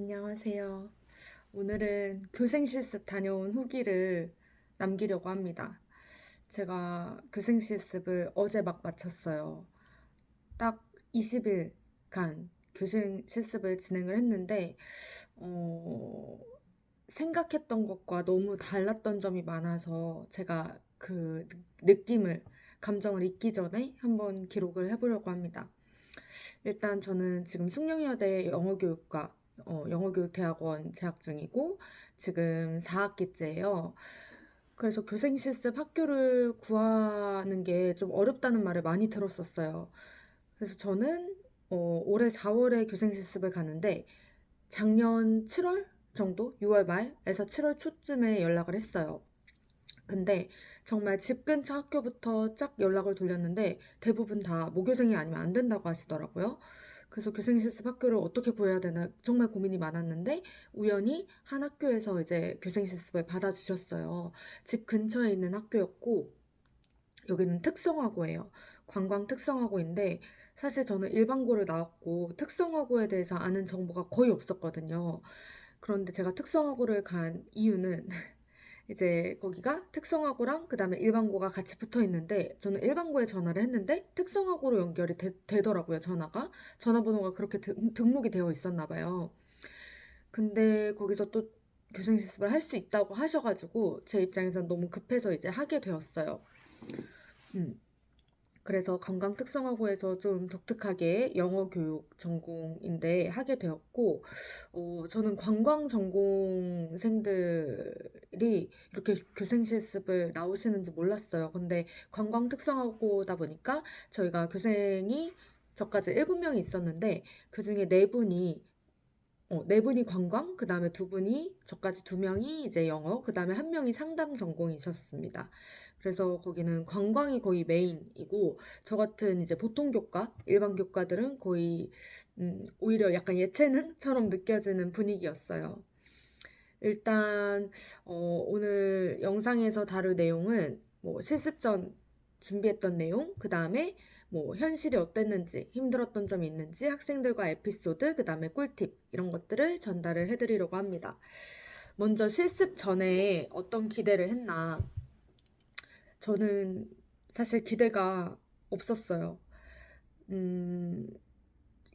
안녕하세요. 오늘은 교생 실습 다녀온 후기를 남기려고 합니다. 제가 교생 실습을 어제 막 마쳤어요. 딱 20일간 교생 실습을 진행을 했는데, 어, 생각했던 것과 너무 달랐던 점이 많아서 제가 그 느낌을, 감정을 잊기 전에 한번 기록을 해보려고 합니다. 일단 저는 지금 숙명여대 영어교육과 영어교육대학원 재학 중이고 지금 4학기째예요. 그래서 교생실습 학교를 구하는 게 좀 어렵다는 말을 많이 들었었어요. 그래서 저는 올해 4월에 교생실습을 가는데 작년 7월 정도? 6월 말에서 7월 초쯤에 연락을 했어요. 근데 정말 집 근처 학교부터 쫙 연락을 돌렸는데 대부분 다 모교생이 아니면 안 된다고 하시더라고요. 그래서 교생실습 학교를 어떻게 구해야 되나 정말 고민이 많았는데 우연히 한 학교에서 이제 교생실습을 받아주셨어요. 집 근처에 있는 학교였고 여기는 특성화고예요. 관광 특성화고인데 사실 저는 일반고를 나왔고 특성화고에 대해서 아는 정보가 거의 없었거든요. 그런데 제가 특성화고를 간 이유는 이제 거기가 특성화고랑 그다음에 일반고가 같이 붙어 있는데 저는 일반고에 전화를 했는데 특성화고로 연결이 되더라고요, 전화가. 전화번호가 그렇게 등록이 되어 있었나 봐요. 근데 거기서 또 교생 실습을 할 수 있다고 하셔가지고 제 입장에선 너무 급해서 이제 하게 되었어요. 음. 그래서 관광특성화고에서 좀 독특하게 영어 교육 전공인데 하게 되었고, 저는 관광 전공생들이 이렇게 교생 실습을 나오시는지 몰랐어요. 근데 관광특성화고다 보니까 저희가 교생이 저까지 7명이 있었는데 그중에 4분이 관광, 그 다음에 2분이, 저까지 2명이 이제 영어, 그 다음에 1명이 상담 전공이셨습니다. 그래서 거기는 관광이 거의 메인이고, 저 같은 이제 보통 교과, 일반 교과들은 거의, 오히려 약간 예체능처럼 느껴지는 분위기였어요. 일단, 오늘 영상에서 다룰 내용은 뭐 실습 전 준비했던 내용, 그 다음에 뭐 현실이 어땠는지, 힘들었던 점이 있는지, 학생들과 에피소드, 그 다음에 꿀팁, 이런 것들을 전달을 해드리려고 합니다. 먼저 실습 전에 어떤 기대를 했나. 저는 사실 기대가 없었어요. 음,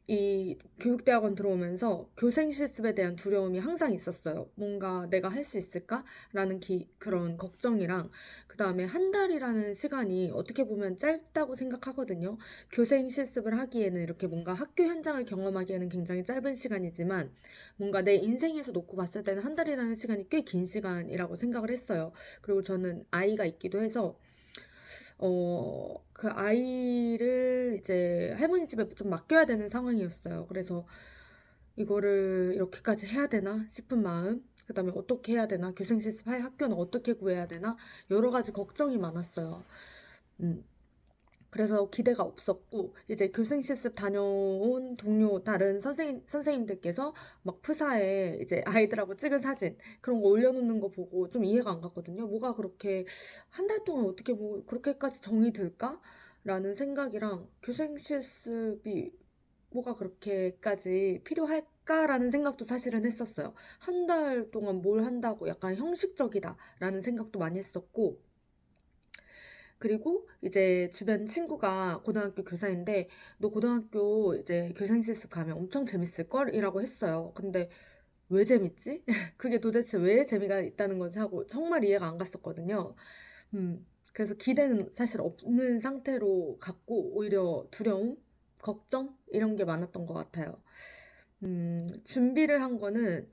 이 교육대학원 들어오면서 교생 실습에 대한 두려움이 항상 있었어요. 뭔가 내가 할 수 있을까라는 그런 걱정이랑 그 다음에 한 달이라는 시간이 어떻게 보면 짧다고 생각하거든요. 교생 실습을 하기에는 이렇게 뭔가 학교 현장을 경험하기에는 굉장히 짧은 시간이지만 뭔가 내 인생에서 놓고 봤을 때는 한 달이라는 시간이 꽤 긴 시간이라고 생각을 했어요. 그리고 저는 아이가 있기도 해서 그 아이를 이제 할머니 집에 좀 맡겨야 되는 상황이었어요. 그래서 이거를 이렇게까지 해야 되나 싶은 마음, 그 다음에 어떻게 해야 되나, 교생 실습할 학교는 어떻게 구해야 되나, 여러 가지 걱정이 많았어요. 음. 그래서 기대가 없었고, 이제 교생 실습 다녀온 동료, 다른 선생님들께서 막 프사에 이제 아이들하고 찍은 사진, 그런 거 올려놓는 거 보고 좀 이해가 안 갔거든요. 뭐가 그렇게, 한 달 동안 어떻게 뭐, 그렇게까지 정이 들까? 라는 생각이랑 교생 실습이 뭐가 그렇게까지 필요할까라는 생각도 사실은 했었어요. 한 달 동안 뭘 한다고 약간 형식적이다라는 생각도 많이 했었고, 그리고 이제 주변 친구가 고등학교 교사인데 너 고등학교 이제 교생 실습 가면 엄청 재밌을 걸이라고 했어요. 근데 왜 재밌지? 그게 도대체 왜 재미가 있다는 건지 하고 정말 이해가 안 갔었거든요. 그래서 기대는 사실 없는 상태로 갔고 오히려 두려움, 걱정 이런 게 많았던 것 같아요. 준비를 한 거는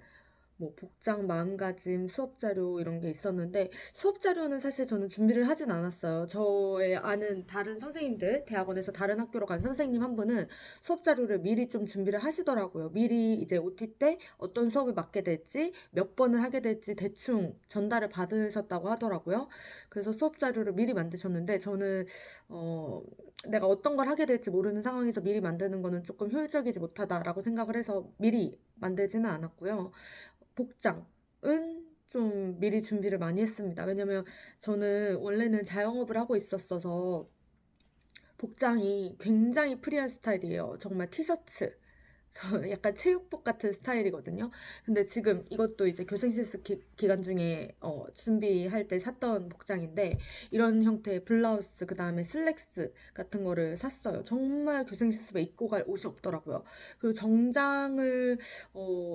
뭐 복장, 마음가짐, 수업 자료 이런 게 있었는데 수업 자료는 사실 저는 준비를 하진 않았어요. 저의 아는 다른 선생님들, 대학원에서 다른 학교로 간 선생님 한 분은 수업 자료를 미리 좀 준비를 하시더라고요. 미리 이제 OT 때 어떤 수업을 맡게 될지, 몇 번을 하게 될지 대충 전달을 받으셨다고 하더라고요. 그래서 수업 자료를 미리 만드셨는데 저는 내가 어떤 걸 하게 될지 모르는 상황에서 미리 만드는 거는 조금 효율적이지 못하다라고 생각을 해서 미리 만들지는 않았고요. 복장은 좀 미리 준비를 많이 했습니다. 왜냐면 저는 원래는 자영업을 하고 있었어서 복장이 굉장히 프리한 스타일이에요. 정말 티셔츠, 저 약간 체육복 같은 스타일이거든요. 근데 지금 이것도 이제 교생 실습 기간 중에 준비할 때 샀던 복장인데 이런 형태의 블라우스 그다음에 슬랙스 같은 거를 샀어요. 정말 교생 실습에 입고 갈 옷이 없더라고요. 그리고 정장을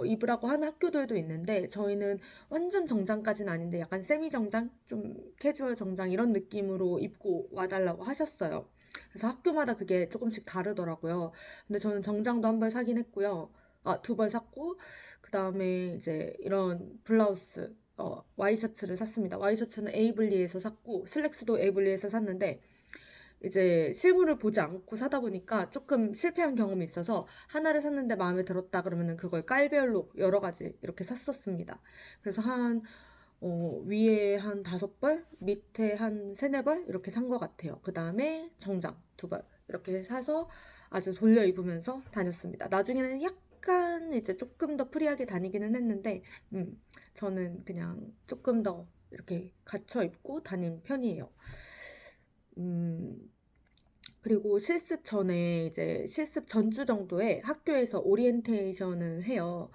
입으라고 하는 학교들도 있는데 저희는 완전 정장까지는 아닌데 약간 세미 정장, 좀 캐주얼 정장 이런 느낌으로 입고 와달라고 하셨어요. 그래서 학교마다 그게 조금씩 다르더라고요. 근데 저는 정장도 한 벌 사긴 했고요. 아, 두 벌 샀고, 그 다음에 이제 이런 블라우스, 와이셔츠를 샀습니다. 와이셔츠는 에이블리에서 샀고, 슬랙스도 에이블리에서 샀는데, 이제 실물을 보지 않고 사다 보니까 조금 실패한 경험이 있어서 하나를 샀는데 마음에 들었다 그러면은 그걸 깔별로 여러 가지 이렇게 샀었습니다. 그래서 위에 한 5벌, 밑에 한 3-4벌 이렇게 산 것 같아요. 그 다음에 정장 2벌 이렇게 사서 아주 돌려 입으면서 다녔습니다. 나중에는 약간 이제 조금 더 프리하게 다니기는 했는데, 저는 그냥 조금 더 이렇게 갖춰 입고 다닌 편이에요. 음, 그리고 실습 전에 이제 실습 전주 정도에 학교에서 오리엔테이션을 해요.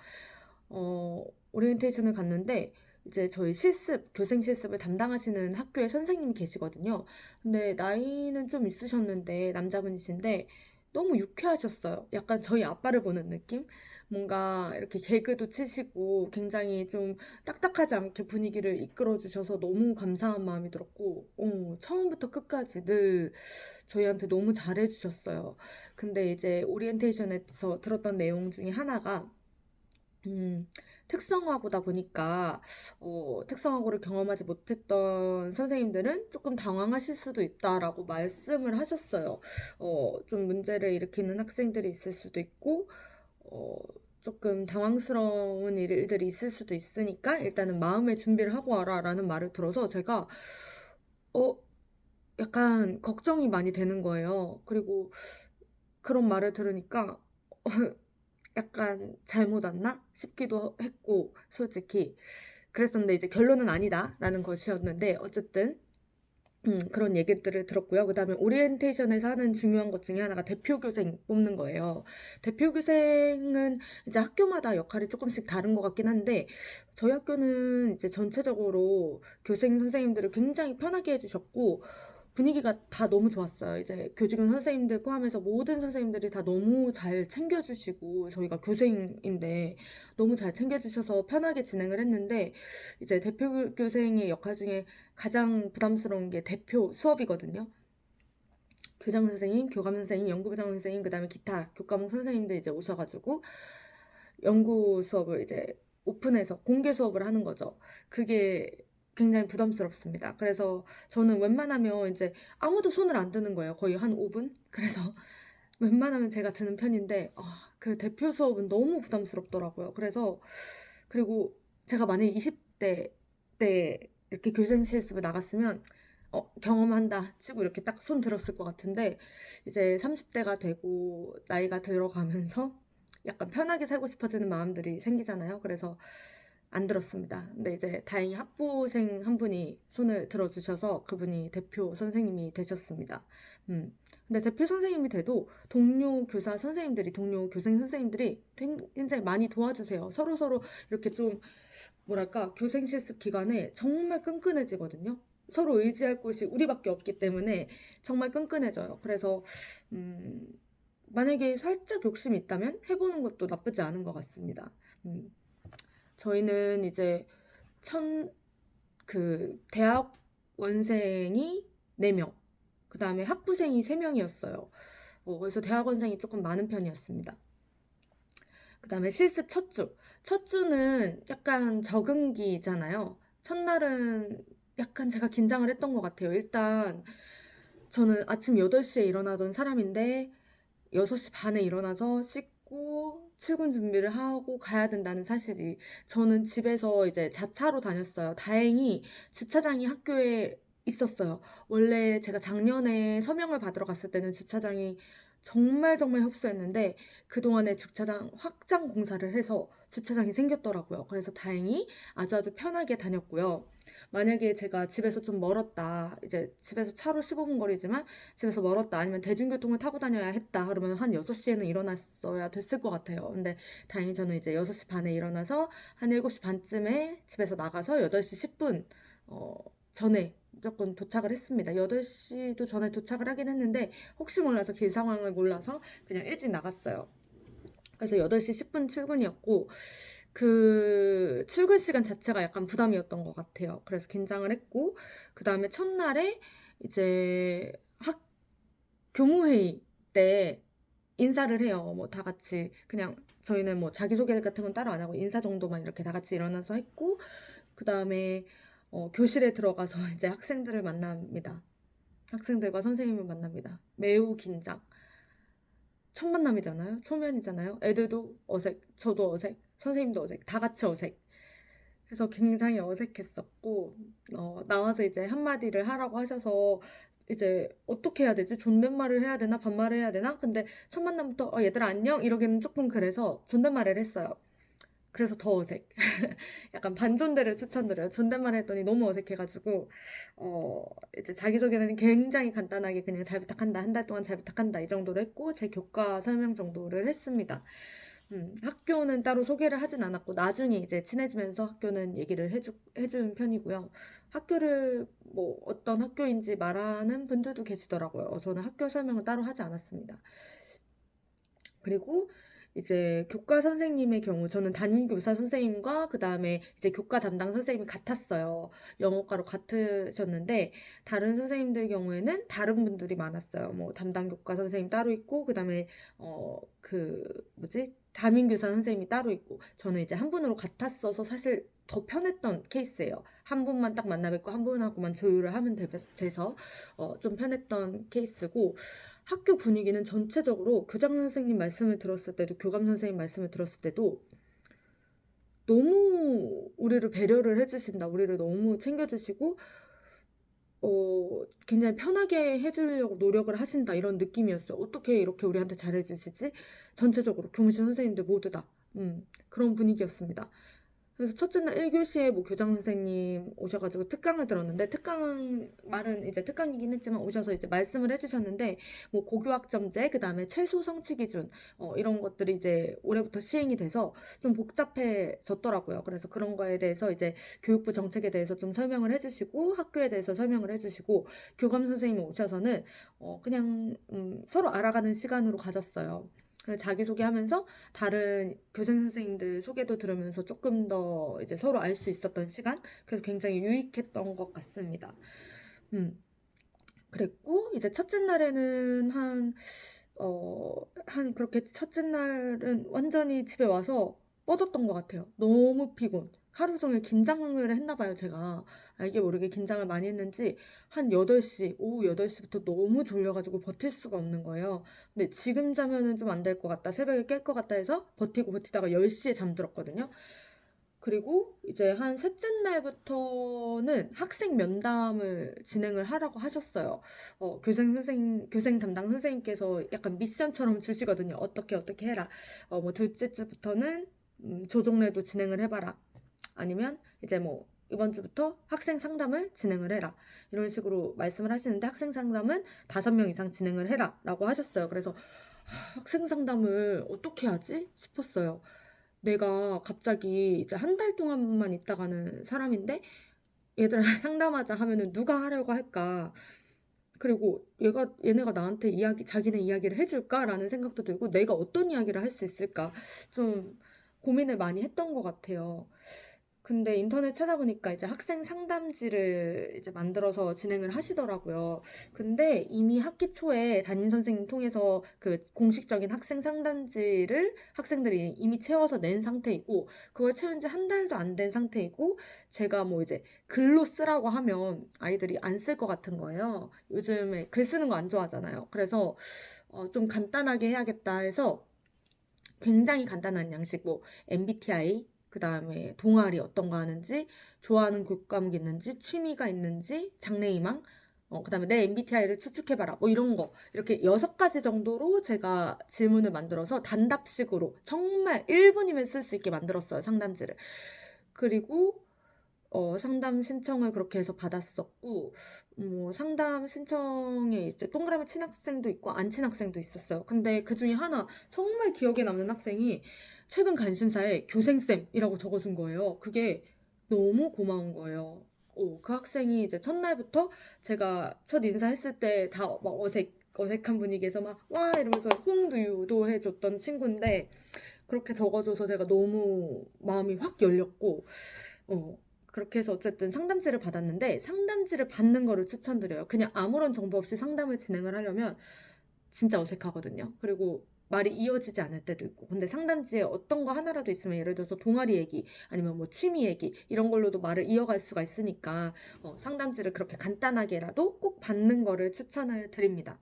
오리엔테이션을 갔는데 이제 저희 교생 실습을 담당하시는 학교에 선생님이 계시거든요. 근데 나이는 좀 있으셨는데 남자분이신데 너무 유쾌하셨어요. 약간 저희 아빠를 보는 느낌? 뭔가 이렇게 개그도 치시고 굉장히 좀 딱딱하지 않게 분위기를 이끌어 주셔서 너무 감사한 마음이 들었고, 처음부터 끝까지 늘 저희한테 너무 잘해 주셨어요. 근데 이제 오리엔테이션에서 들었던 내용 중에 하나가 특성화고다 보니까 특성화고를 경험하지 못했던 선생님들은 조금 당황하실 수도 있다라고 말씀을 하셨어요. 좀 문제를 일으키는 학생들이 있을 수도 있고, 어, 조금 당황스러운 일들이 있을 수도 있으니까 일단은 마음의 준비를 하고 와라라는 말을 들어서 제가 어, 약간 걱정이 많이 되는 거예요. 그리고 그런 말을 들으니까 약간 잘못 왔나 싶기도 했고 솔직히 그랬었는데 이제 결론은 아니다라는 것이었는데 어쨌든 그런 얘기들을 들었고요. 그 다음에 오리엔테이션에서 하는 중요한 것 중에 하나가 대표 교생 뽑는 거예요. 대표 교생은 이제 학교마다 역할이 조금씩 다른 것 같긴 한데 저희 학교는 이제 전체적으로 교생 선생님들을 굉장히 편하게 해주셨고 분위기가 다 너무 좋았어요. 이제 교직원 선생님들 포함해서 모든 선생님들이 다 너무 잘 챙겨주시고 저희가 교생인데 너무 잘 챙겨주셔서 편하게 진행을 했는데 이제 대표 교생의 역할 중에 가장 부담스러운 게 대표 수업이거든요. 교장 선생님, 교감 선생님, 연구부장 선생님, 그다음에 기타 교과목 선생님들 이제 오셔가지고 연구 수업을 이제 오픈해서 공개 수업을 하는 거죠. 그게 굉장히 부담스럽습니다. 그래서 저는 웬만하면 이제 아무도 손을 안 드는 거예요. 거의 한 5분? 그래서 웬만하면 제가 드는 편인데, 그 대표 수업은 너무 부담스럽더라고요. 그리고 제가 만약에 20대 때 이렇게 교생 실습을 나갔으면, 경험한다 치고 이렇게 딱 손 들었을 것 같은데, 이제 30대가 되고 나이가 들어가면서 약간 편하게 살고 싶어지는 마음들이 생기잖아요. 그래서 안 들었습니다. 근데 이제 다행히 학부생 한 분이 손을 들어주셔서 그분이 대표 선생님이 되셨습니다. 근데 대표 선생님이 돼도 동료 교사 선생님들이, 동료 교생 선생님들이 굉장히 많이 도와주세요. 서로서로 이렇게 좀, 뭐랄까, 교생 실습 기간에 정말 끈끈해지거든요. 서로 의지할 곳이 우리밖에 없기 때문에 정말 끈끈해져요. 그래서, 음, 만약에 살짝 욕심이 있다면 해보는 것도 나쁘지 않은 것 같습니다. 음, 저희는 이제 대학원생이 4명, 그 다음에 학부생이 3명이었어요. 그래서 대학원생이 조금 많은 편이었습니다. 그 다음에 실습 첫 주. 첫 주는 약간 적응기잖아요. 첫날은 약간 제가 긴장을 했던 것 같아요. 일단 저는 아침 8시에 일어나던 사람인데 6시 반에 일어나서 씻고 출근 준비를 하고 가야 된다는 사실이 저는 집에서 이제 자차로 다녔어요. 다행히 주차장이 학교에 있었어요. 원래 제가 작년에 서명을 받으러 갔을 때는 주차장이 정말 정말 협소했는데 그동안에 주차장 확장 공사를 해서 주차장이 생겼더라고요. 그래서 다행히 아주 아주 편하게 다녔고요. 만약에 제가 집에서 좀 멀었다, 이제 집에서 차로 15분 거리지만 집에서 멀었다, 아니면 대중교통을 타고 다녀야 했다, 그러면 한 6시에는 일어났어야 됐을 것 같아요. 근데 다행히 저는 이제 6시 반에 일어나서 한 7시 반쯤에 집에서 나가서 8시 10분 전에 무조건 도착을 했습니다. 8시도 전에 도착을 하긴 했는데 혹시 몰라서 길 상황을 몰라서 그냥 일찍 나갔어요. 그래서 8시 10분 출근이었고 그 출근 시간 자체가 약간 부담이었던 것 같아요. 그래서 긴장을 했고 그 다음에 첫날에 이제 교무회의 때 인사를 해요. 뭐 다 같이 그냥 저희는 뭐 자기소개 같은 건 따로 안 하고 인사 정도만 이렇게 다 같이 일어나서 했고 그 다음에 교실에 들어가서 이제 학생들을 만납니다. 학생들과 선생님을 만납니다. 매우 긴장. 첫 만남이잖아요. 초면이잖아요. 애들도 어색, 저도 어색, 선생님도 어색, 다 같이 어색. 그래서 굉장히 어색했었고, 나와서 이제 한마디를 하라고 하셔서 이제 어떻게 해야 되지? 존댓말을 해야 되나? 반말을 해야 되나? 근데 첫 만남부터 얘들아 안녕? 이러기는 조금 그래서 존댓말을 했어요. 그래서 더 어색. 약간 반존대를 추천드려요. 존댓말 했더니 너무 어색해가지고, 이제 자기소개는 굉장히 간단하게 그냥 잘 부탁한다, 한 달 동안 잘 부탁한다, 이 정도로 했고, 제 교과 설명 정도를 했습니다. 학교는 따로 소개를 하진 않았고, 나중에 이제 친해지면서 학교는 얘기를 해준 편이고요. 학교를 뭐 어떤 학교인지 말하는 분들도 계시더라고요. 저는 학교 설명을 따로 하지 않았습니다. 그리고 이제 교과 선생님의 경우 저는 담임 교사 선생님과 그 다음에 이제 교과 담당 선생님이 같았어요. 영어과로 같으셨는데 다른 선생님들 경우에는 다른 분들이 많았어요. 뭐 담당 교과 선생님 따로 있고 그 다음에 그 뭐지 담임 교사 선생님이 따로 있고 저는 이제 한 분으로 같았어서 사실 더 편했던 케이스예요. 한 분만 딱 만나 뵙고 한 분하고만 조율을 하면 돼서 좀 편했던 케이스고 학교 분위기는 전체적으로 교장 선생님 말씀을 들었을 때도 교감 선생님 말씀을 들었을 때도 너무 우리를 배려를 해주신다. 우리를 너무 챙겨주시고 굉장히 편하게 해주려고 노력을 하신다. 이런 느낌이었어요. 어떻게 이렇게 우리한테 잘해주시지? 전체적으로 교무실 선생님들 모두 다 그런 분위기였습니다. 그래서 첫째 날 1교시에 뭐 교장 선생님 오셔가지고 특강을 들었는데 특강 말은 이제 특강이긴 했지만 오셔서 이제 말씀을 해주셨는데 뭐 고교학점제 그다음에 최소 성취 기준 이런 것들이 이제 올해부터 시행이 돼서 좀 복잡해졌더라고요. 그래서 그런 거에 대해서 이제 교육부 정책에 대해서 좀 설명을 해주시고 학교에 대해서 설명을 해주시고 교감 선생님이 오셔서는 그냥 서로 알아가는 시간으로 가졌어요. 자기소개하면서 다른 교생 선생님들 소개도 들으면서 조금 더 이제 서로 알 수 있었던 시간? 그래서 굉장히 유익했던 것 같습니다. 그랬고, 이제 첫째 날에는 그렇게 첫째 날은 완전히 집에 와서 뻗었던 것 같아요. 너무 피곤. 하루 종일 긴장을 했나 봐요, 제가. 알게 모르게 긴장을 많이 했는지 한 8시, 오후 8시부터 너무 졸려가지고 버틸 수가 없는 거예요. 근데 지금 자면은 좀 안 될 것 같다, 새벽에 깰 것 같다 해서 버티다가 10시에 잠들었거든요. 그리고 이제 한 셋째 날부터는 학생 면담을 진행을 하라고 하셨어요. 교생 담당 선생님께서 약간 미션처럼 주시거든요. 어떻게 해라. 뭐 둘째 주부터는 조종례도 진행을 해봐라. 아니면 이제 뭐 이번 주부터 학생 상담을 진행을 해라. 이런 식으로 말씀을 하시는데 학생 상담은 5명 이상 진행을 해라. 라고 하셨어요. 그래서 학생 상담을 어떻게 하지? 싶었어요. 내가 갑자기 이제 한 달 동안만 있다가는 사람인데 얘들아 상담하자 하면은 누가 하려고 할까? 그리고 얘네가 나한테 자기네 이야기를 해줄까라는 생각도 들고 내가 어떤 이야기를 할 수 있을까? 좀 고민을 많이 했던 것 같아요. 근데 인터넷 찾아보니까 이제 학생 상담지를 이제 만들어서 진행을 하시더라고요. 근데 이미 학기 초에 담임 선생님 통해서 그 공식적인 학생 상담지를 학생들이 이미 채워서 낸 상태이고, 그걸 채운 지 한 달도 안 된 상태이고, 제가 뭐 이제 글로 쓰라고 하면 아이들이 안 쓸 것 같은 거예요. 요즘에 글 쓰는 거 안 좋아하잖아요. 그래서 좀 간단하게 해야겠다 해서 굉장히 간단한 양식, 뭐 MBTI, 그 다음에 동아리 어떤 거 하는지, 좋아하는 교과목 있는지, 취미가 있는지, 장래희망, 그다음에 내 MBTI를 추측해봐라. 뭐 이런 거. 이렇게 6가지 정도로 제가 질문을 만들어서 단답식으로 정말 1분이면 쓸 수 있게 만들었어요, 상담지를. 그리고 상담 신청을 그렇게 해서 받았었고, 상담 신청에 이제 동그라미 친 학생도 있고 안 친 학생도 있었어요. 근데 그 중에 하나 정말 기억에 남는 학생이 최근 관심사에 교생쌤이라고 적어준 거예요. 그게 너무 고마운 거예요. 그 학생이 이제 첫날부터 제가 첫 인사했을 때 다 막 어색한 분위기에서 막 와 이러면서 호응도 유도해줬던 친구인데 그렇게 적어줘서 제가 너무 마음이 확 열렸고 그렇게 해서 어쨌든 상담지를 받았는데 상담지를 받는 거를 추천드려요. 그냥 아무런 정보 없이 상담을 진행을 하려면 진짜 어색하거든요. 그리고 말이 이어지지 않을 때도 있고. 근데 상담지에 어떤 거 하나라도 있으면 예를 들어서 동아리 얘기 아니면 뭐 취미 얘기 이런 걸로도 말을 이어갈 수가 있으니까 상담지를 그렇게 간단하게라도 꼭 받는 거를 추천을 드립니다.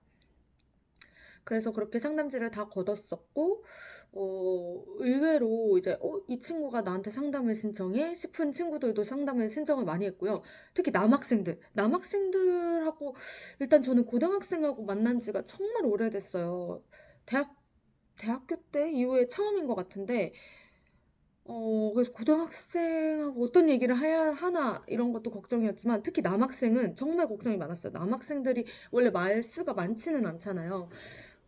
그래서 그렇게 상담지를 다 걷었었고, 의외로 이제, 이 친구가 나한테 상담을 신청해? 싶은 친구들도 상담을 신청을 많이 했고요. 특히 남학생들하고, 일단 저는 고등학생하고 만난 지가 정말 오래됐어요. 대학교 때 이후에 처음인 것 같은데, 그래서 고등학생하고 어떤 얘기를 해야 하나 이런 것도 걱정이었지만 특히 남학생은 정말 걱정이 많았어요. 남학생들이 원래 말수가 많지는 않잖아요.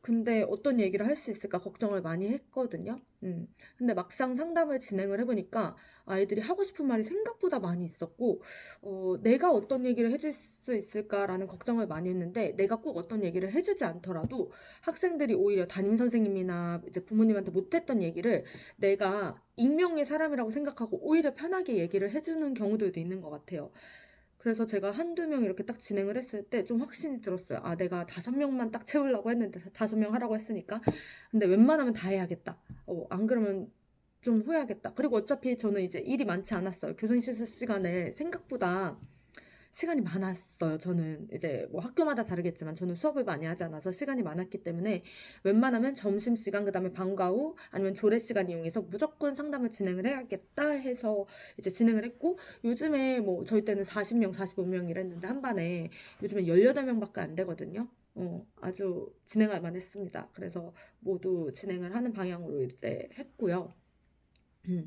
근데 어떤 얘기를 할 수 있을까 걱정을 많이 했거든요. 근데 막상 상담을 진행을 해보니까 아이들이 하고 싶은 말이 생각보다 많이 있었고, 내가 어떤 얘기를 해줄 수 있을까라는 걱정을 많이 했는데, 내가 꼭 어떤 얘기를 해주지 않더라도 학생들이 오히려 담임 선생님이나 이제 부모님한테 못했던 얘기를 내가 익명의 사람이라고 생각하고 오히려 편하게 얘기를 해주는 경우들도 있는 것 같아요. 그래서 제가 한두 명 이렇게 딱 진행을 했을 때 좀 확신이 들었어요. 아, 내가 5명만 딱 채우려고 했는데 5명 하라고 했으니까. 근데 웬만하면 다 해야겠다. 안 그러면 좀 후회하겠다. 그리고 어차피 저는 이제 일이 많지 않았어요. 교생 실습 시간에 생각보다 시간이 많았어요. 저는 이제 뭐 학교마다 다르겠지만 저는 수업을 많이 하지 않아서 시간이 많았기 때문에 웬만하면 점심시간 그다음에 방과 후 아니면 조례 시간 이용해서 무조건 상담을 진행을 해야겠다 해서 이제 진행을 했고 요즘에 뭐 저희 때는 40명, 45명 이랬는데 한 반에 요즘에 18명밖에 안 되거든요. 아주 진행할 만했습니다. 그래서 모두 진행을 하는 방향으로 이제 했고요. 음.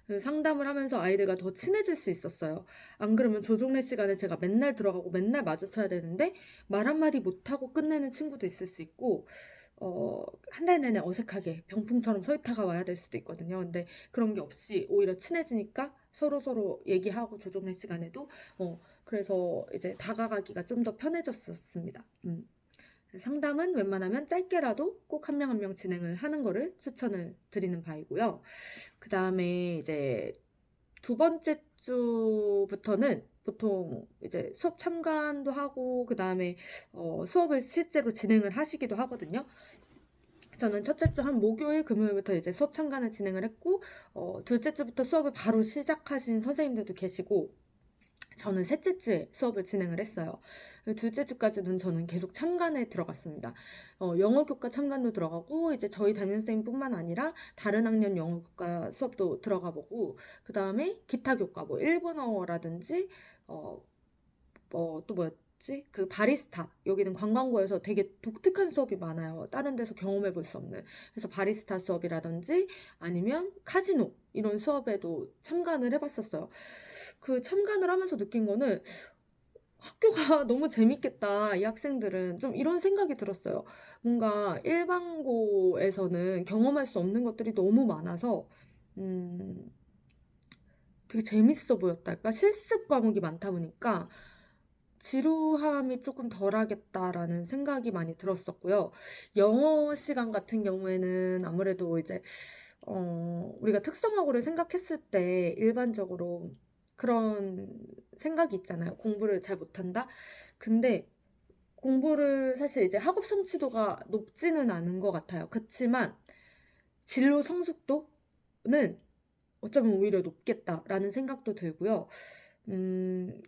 그 상담을 하면서 아이들과 더 친해질 수 있었어요. 안 그러면 조종례 시간에 제가 맨날 들어가고 맨날 마주쳐야 되는데 말 한마디 못하고 끝내는 친구도 있을 수 있고 한 달 내내 어색하게 병풍처럼 서 있다가 와야 될 수도 있거든요. 근데 그런 게 없이 오히려 친해지니까 서로서로 얘기하고 조종례 시간에도 그래서 이제 다가가기가 좀 더 편해졌었습니다. 상담은 웬만하면 짧게라도 꼭 한 명 한 명 진행을 하는 거를 추천을 드리는 바이고요. 그 다음에 이제 2번째 주부터는 보통 이제 수업 참관도 하고 그 다음에 수업을 실제로 진행을 하시기도 하거든요. 저는 첫째 주 한 목요일, 금요일부터 이제 수업 참관을 진행을 했고, 둘째 주부터 수업을 바로 시작하신 선생님들도 계시고, 저는 셋째 주에 수업을 진행을 했어요. 둘째 주까지는 저는 계속 참관에 들어갔습니다. 영어 교과 참관도 들어가고 이제 저희 담임선생님뿐만 아니라 다른 학년 영어 교과 수업도 들어가 보고 그 다음에 기타 교과 뭐 일본어라든지 또 뭐였지? 그 바리스타 여기는 관광고에서 되게 독특한 수업이 많아요. 다른 데서 경험해 볼 수 없는. 그래서 바리스타 수업이라든지 아니면 카지노 이런 수업에도 참관을 해봤었어요. 그 참관을 하면서 느낀 거는 학교가 너무 재밌겠다. 이 학생들은 좀 이런 생각이 들었어요. 뭔가 일반고에서는 경험할 수 없는 것들이 너무 많아서 음, 되게 재밌어 보였달까? 실습 과목이 많다 보니까 지루함이 조금 덜하겠다라는 생각이 많이 들었었고요. 영어 시간 같은 경우에는 아무래도 이제 우리가 특성화고를 생각했을 때 일반적으로 그런 생각이 있잖아요. 공부를 잘 못한다? 근데 공부를 사실 이제 학업 성취도가 높지는 않은 것 같아요. 그렇지만 진로 성숙도는 어쩌면 오히려 높겠다라는 생각도 들고요.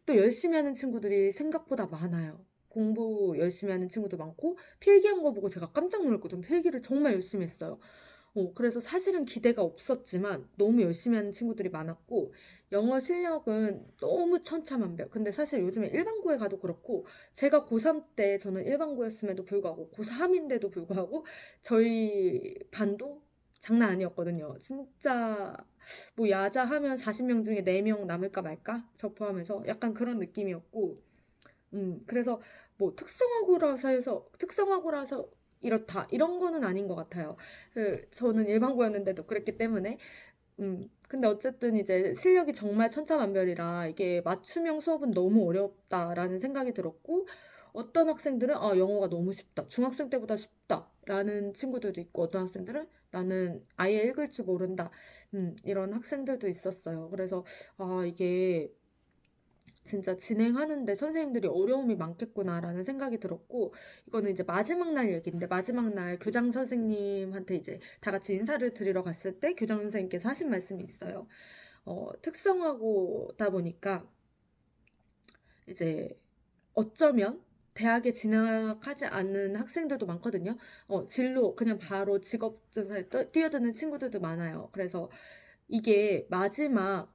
또 열심히 하는 친구들이 생각보다 많아요. 공부 열심히 하는 친구도 많고 필기한 거 보고 제가 깜짝 놀랐거든요. 필기를 정말 열심히 했어요. 그래서 사실은 기대가 없었지만 너무 열심히 하는 친구들이 많았고, 영어 실력은 너무 천차만별. 근데 사실 요즘에 일반고에 가도 그렇고, 제가 고3 때 저는 일반고였음에도 불구하고, 고3인데도 불구하고, 저희 반도 장난 아니었거든요. 진짜, 뭐 야자하면 40명 중에 4명 남을까 말까? 저 포함해서 약간 그런 느낌이었고, 그래서 뭐 특성화고라서 이렇다 이런 거는 아닌 것 같아요. 저는 일반고였는데도 그랬기 때문에 근데 어쨌든 이제 실력이 정말 천차만별이라 이게 맞춤형 수업은 너무 어렵다라는 생각이 들었고, 어떤 학생들은 영어가 너무 쉽다, 중학생 때보다 쉽다라는 친구들도 있고, 어떤 학생들은 나는 아예 읽을 줄 모른다, 이런 학생들도 있었어요. 그래서 이게 진짜 진행하는데 선생님들이 어려움이 많겠구나라는 생각이 들었고, 이거는 이제 마지막 날 얘기인데, 마지막 날 교장 선생님한테 이제 다 같이 인사를 드리러 갔을 때 교장 선생님께서 하신 말씀이 있어요. 특성화고다 보니까 이제 어쩌면 대학에 진학하지 않는 학생들도 많거든요. 진로 그냥 바로 직업전사에 뛰어드는 친구들도 많아요. 그래서 이게 마지막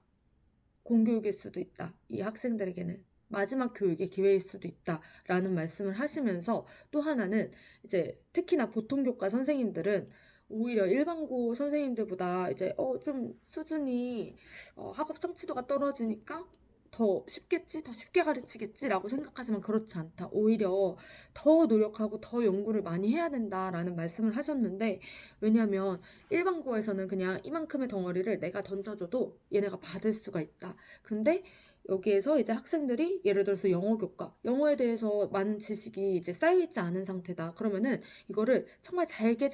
공교육일 수도 있다. 이 학생들에게는 마지막 교육의 기회일 수도 있다라는 말씀을 하시면서, 또 하나는 이제 특히나 보통교과 선생님들은 오히려 일반고 선생님들보다 이제 좀 수준이 학업 성취도가 떨어지니까 더 쉽겠지, 더 쉽게 가르치겠지라고 생각하지만 그렇지 않다. 오히려 더 노력하고 더 연구를 많이 해야 된다라는 말씀을 하셨는데, 왜냐하면 일반고에서는 그냥 이만큼의 덩어리를 내가 던져줘도 얘네가 받을 수가 있다. 근데 여기에서 이제 학생들이 예를 들어서 영어 교과, 영어에 대해서 많은 지식이 이제 쌓여있지 않은 상태다. 그러면은 이거를 정말 잘게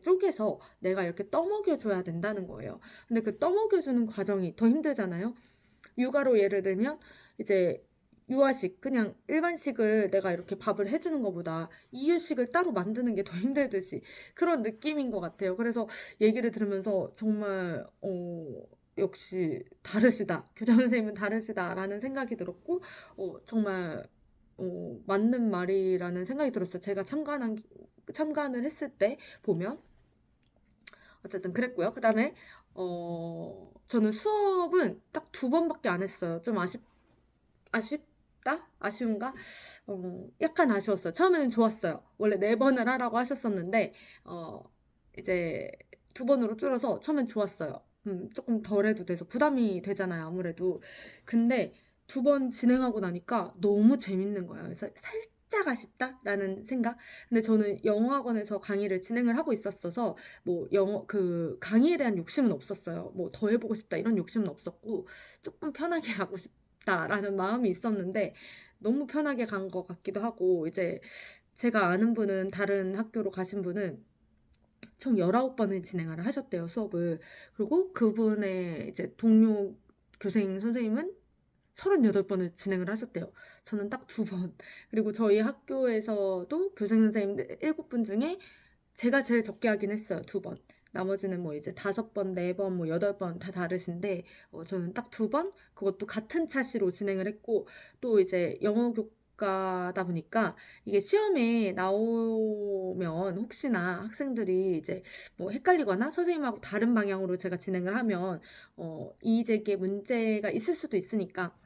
쪼개서 내가 이렇게 떠먹여줘야 된다는 거예요. 근데 그 떠먹여주는 과정이 더 힘들잖아요. 육아로 예를 들면 이제 유아식, 그냥 일반식을 내가 이렇게 밥을 해주는 것보다 이유식을 따로 만드는 게 더 힘들듯이 그런 느낌인 것 같아요. 그래서 얘기를 들으면서 정말 역시 다르시다, 교장 선생님은 다르시다라는 생각이 들었고, 정말 맞는 말이라는 생각이 들었어요. 제가 참관을 했을 때 보면. 어쨌든 그랬고요. 그다음에 저는 수업은 딱 2번밖에 안 했어요. 좀 아쉽다? 아쉬운가? 약간 아쉬웠어요. 처음에는 좋았어요. 원래 4번을 하라고 하셨었는데, 이제 2번으로 줄어서 처음엔 좋았어요. 조금 덜 해도 돼서 부담이 되잖아요, 아무래도. 근데 2번 진행하고 나니까 너무 재밌는 거예요. 그래서 살짝 아쉽다라는 생각? 근데 저는 영어학원에서 강의를 진행을 하고 있었어서, 뭐, 그 강의에 대한 욕심은 없었어요. 뭐, 더 해보고 싶다, 이런 욕심은 없었고, 조금 편하게 하고 싶다라는 마음이 있었는데, 너무 편하게 간 것 같기도 하고, 이제 제가 아는 분은, 다른 학교로 가신 분은 총 19번을 진행을 하셨대요, 수업을. 그리고 그분의 이제 동료 교생 선생님은 38번을 진행을 하셨대요. 저는 딱 2번. 그리고 저희 학교에서도 교생 선생님 7분 중에 제가 제일 적게 하긴 했어요, 2번. 나머지는 뭐 이제 5번, 4번, 뭐 8번 다 다르신데, 저는 딱 2번, 그것도 같은 차시로 진행을 했고, 또 이제 영어 교과다 보니까 이게 시험에 나오면 혹시나 학생들이 이제 뭐 헷갈리거나 선생님하고 다른 방향으로 제가 진행을 하면 이의제기에 문제가 있을 수도 있으니까,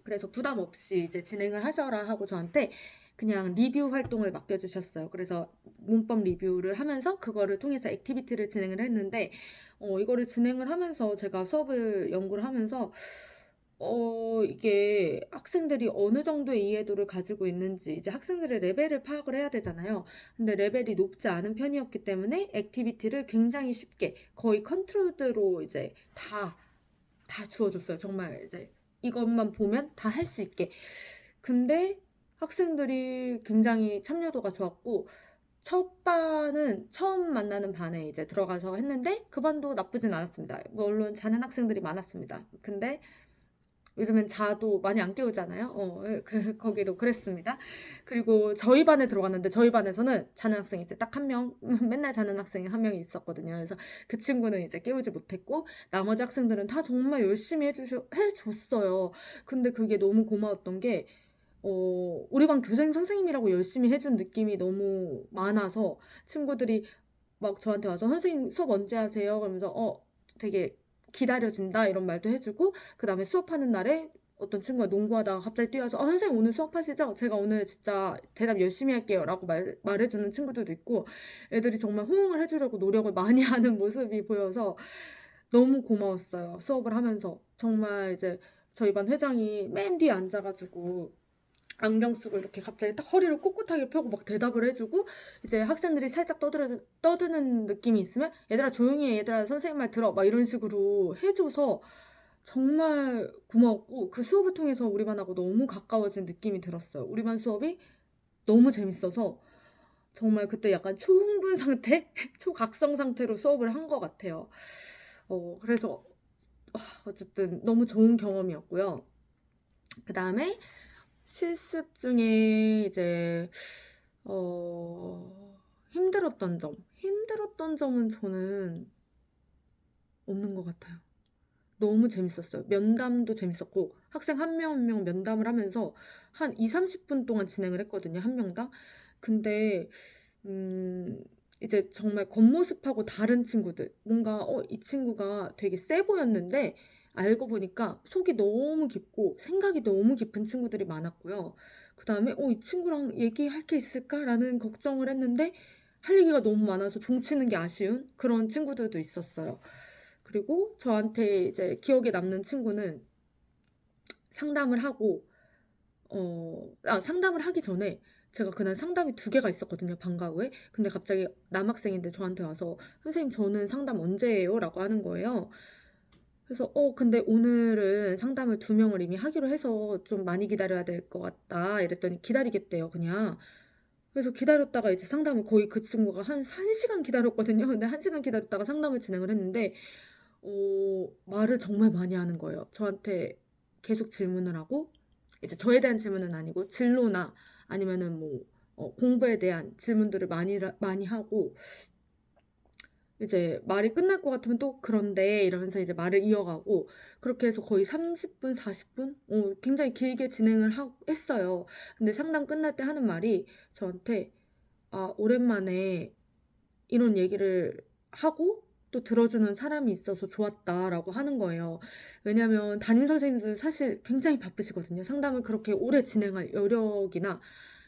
그래서 부담 없이 이제 진행을 하셔라 하고 저한테 그냥 리뷰 활동을 맡겨주셨어요. 그래서 문법 리뷰를 하면서 그거를 통해서 액티비티를 진행을 했는데, 이거를 진행을 하면서 제가 수업을 연구를 하면서 이게 학생들이 어느 정도의 이해도를 가지고 있는지, 이제 학생들의 레벨을 파악을 해야 되잖아요. 근데 레벨이 높지 않은 편이었기 때문에 액티비티를 굉장히 쉽게 거의 컨트롤드로 이제 다 주어줬어요. 정말 이제 이것만 보면 다 할 수 있게. 근데 학생들이 굉장히 참여도가 좋았고, 첫 반은 처음 만나는 반에 이제 들어가서 했는데 그 반도 나쁘진 않았습니다. 물론 자는 학생들이 많았습니다. 근데 요즘엔 자도 많이 안 깨우잖아요. 거기도 그랬습니다. 그리고 저희 반에 들어갔는데 저희 반에서는 자는 학생이 이제 딱 한 명, 맨날 자는 학생이 한 명이 있었거든요. 그래서 그 친구는 이제 깨우지 못했고, 나머지 학생들은 다 정말 열심히 해줬어요. 근데 그게 너무 고마웠던 게, 우리 반 교생 선생님이라고 열심히 해준 느낌이 너무 많아서 친구들이 막 저한테 와서 "선생님 수업 언제 하세요?" 그러면서 되게 기다려진다 이런 말도 해 주고, 그다음에 수업하는 날에 어떤 친구가 농구하다가 갑자기 뛰어와서 선생님 오늘 수업하시죠? 제가 오늘 진짜 대답 열심히 할게요."라고 말해 주는 친구들도 있고, 애들이 정말 호응을 해 주려고 노력을 많이 하는 모습이 보여서 너무 고마웠어요, 수업을 하면서. 정말 이제 저희 반 회장이 맨 뒤에 앉아 가지고 안경 쓰고 이렇게 갑자기 딱 허리를 꼿꼿하게 펴고 막 대답을 해 주고, 이제 학생들이 살짝 떠드는 느낌이 있으면 "얘들아 조용히 해. 얘들아 선생님 말 들어." 막 이런 식으로 해 줘서 정말 고마웠고, 그 수업을 통해서 우리 반하고 너무 가까워진 느낌이 들었어요. 우리 반 수업이 너무 재밌어서 정말 그때 약간 초흥분 상태? 초각성 상태로 수업을 한 것 같아요. 그래서 어쨌든 너무 좋은 경험이었고요. 그다음에 실습 중에 이제 힘들었던 점은 저는 없는 것 같아요. 너무 재밌었어요. 면담도 재밌었고, 학생 한 명 한 명 면담을 하면서 한 20-30분 동안 진행을 했거든요, 한 명당. 근데 이제 정말 겉모습하고 다른 친구들, 뭔가 이 친구가 되게 세 보였는데 알고 보니까 속이 너무 깊고 생각이 너무 깊은 친구들이 많았고요. 그다음에 '이 친구랑 얘기할 게 있을까?'라는 걱정을 했는데 할 얘기가 너무 많아서 종치는 게 아쉬운 그런 친구들도 있었어요. 그리고 저한테 이제 기억에 남는 친구는, 상담을 하고 상담을 하기 전에 제가 그날 상담이 2개가 있었거든요, 방과 후에. 근데 갑자기 남학생인데 저한테 와서 "선생님 저는 상담 언제예요?"라고 하는 거예요. 그래서 근데 오늘은 상담을 2명을 이미 하기로 해서 좀 많이 기다려야 될 것 같다." 이랬더니 기다리겠대요, 그냥. 그래서 기다렸다가 이제 상담을 거의 그 친구가 한 1시간 기다렸거든요. 근데 1시간 기다렸다가 상담을 진행을 했는데 말을 정말 많이 하는 거예요. 저한테 계속 질문을 하고, 이제 저에 대한 질문은 아니고 진로나 아니면은 뭐 공부에 대한 질문들을 많이 하고, 이제 말이 끝날 것 같으면 또 "그런데." 이러면서 이제 말을 이어가고, 그렇게 해서 거의 30분, 40분 굉장히 길게 진행을 했어요. 근데 상담 끝날 때 하는 말이 저한테 오랜만에 이런 얘기를 하고 또 들어주는 사람이 있어서 좋았다라고 하는 거예요. 왜냐하면 담임 선생님들 사실 굉장히 바쁘시거든요. 상담을 그렇게 오래 진행할 여력이나